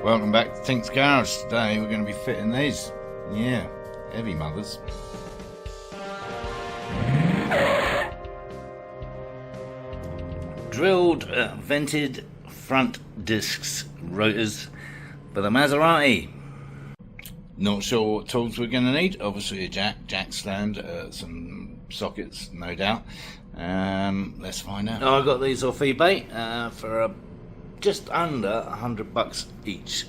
Welcome back to Tink's Garage. Today we're going to be fitting these. Yeah, heavy mothers. Drilled, vented front discs, rotors for the Maserati. Not sure what tools we're going to need. Obviously a jack stand, some sockets, no doubt. Let's find out. I got these off eBay for just under $100 each.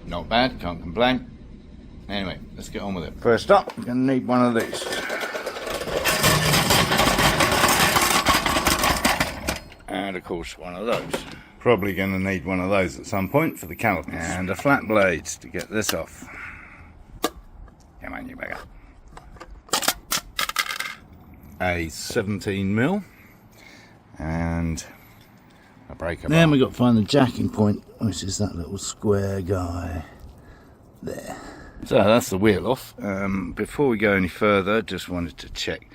Not bad, can't complain. Anyway, let's get on with it. First up, we're going to need one of these. And of course one of those. Probably going to need one of those at some point for the calipers. And a flat blade to get this off. Come on, you bugger. A 17mm and a breaker. Then we've got to find the jacking point, which is that little square guy there. So that's the wheel off. Before we go any further, just wanted to check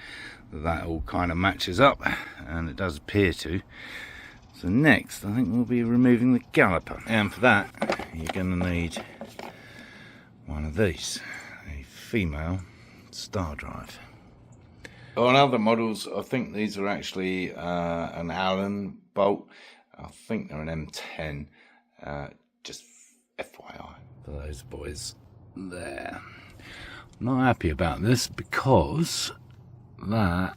that all kind of matches up, and it does appear to. So next I think we'll be removing the caliper, and for that you're going to need one of these, a female star drive. On other models I think these are actually an Allen bolt. I think they're an M10, just FYI for those boys there. I'm not happy about this because that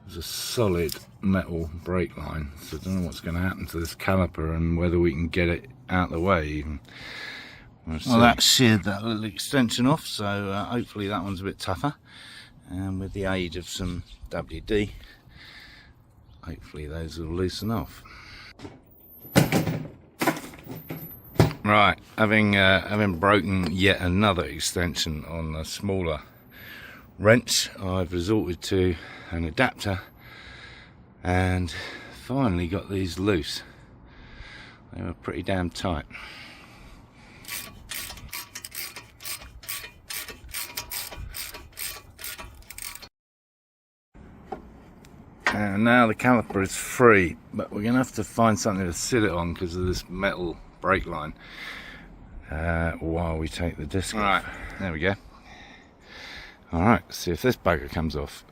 is a solid metal brake line, so I don't know what's going to happen to this caliper and whether we can get it out of the way even. Well, that sheared that little extension off, so hopefully that one's a bit tougher, and with the aid of some WD hopefully those will loosen off. Right, having broken yet another extension on a smaller wrench, I've resorted to an adapter and finally got these loose. They were pretty damn tight. And now the caliper is free, but we're going to have to find something to sit it on because of this metal brake line while we take the disc off. There we go. Alright, see if this bugger comes off.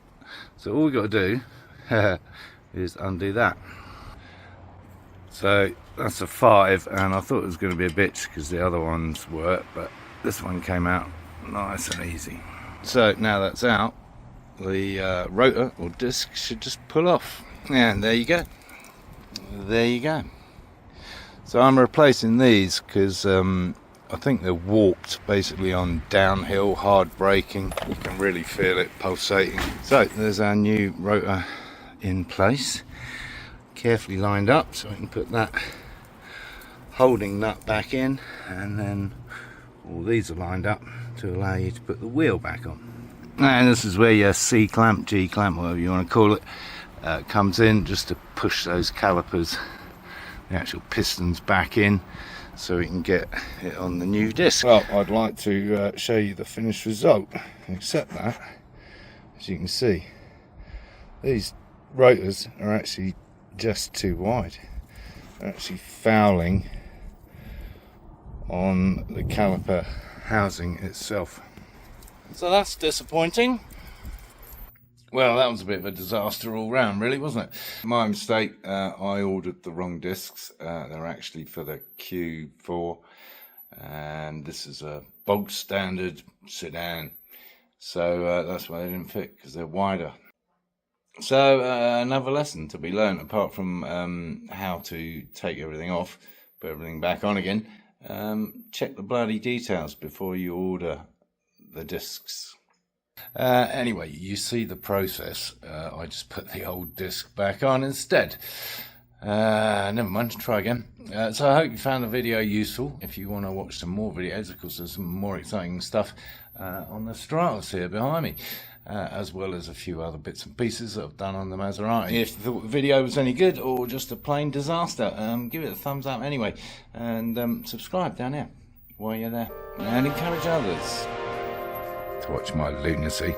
So all we've got to do is undo that. So that's a 5, and I thought it was going to be a bitch because the other ones were, but this one came out nice and easy. So now that's out, the rotor or disc should just pull off, and there you go. There you go. So I'm replacing these because I think they're warped basically on downhill hard braking. You can really feel it pulsating. So there's our new rotor in place, carefully lined up, so I can put that holding nut back in, and then all these are lined up to allow you to put the wheel back on. And this is where your C clamp, G clamp, whatever you want to call it, comes in, just to push those calipers, the actual pistons, back in so we can get it on the new disc. Well, I'd like to show you the finished result, except that, as you can see, these rotors are actually just too wide. They're actually fouling on the caliper housing itself. So that's disappointing. Well, that was a bit of a disaster all round, really, wasn't it? My mistake, I ordered the wrong discs. They're actually for the Q4, and this is a bog standard sedan. So that's why they didn't fit, because they're wider. So another lesson to be learned, apart from how to take everything off, put everything back on again. Check the bloody details before you order the discs. Anyway, you see the process. I just put the old disc back on instead. Never mind, try again. So I hope you found the video useful. If you want to watch some more videos, of course there's some more exciting stuff on the Stratos here behind me, as well as a few other bits and pieces that I've done on the Maserati. If the video was any good or just a plain disaster, give it a thumbs up anyway, and subscribe down here while you're there, and encourage others to watch my lunacy.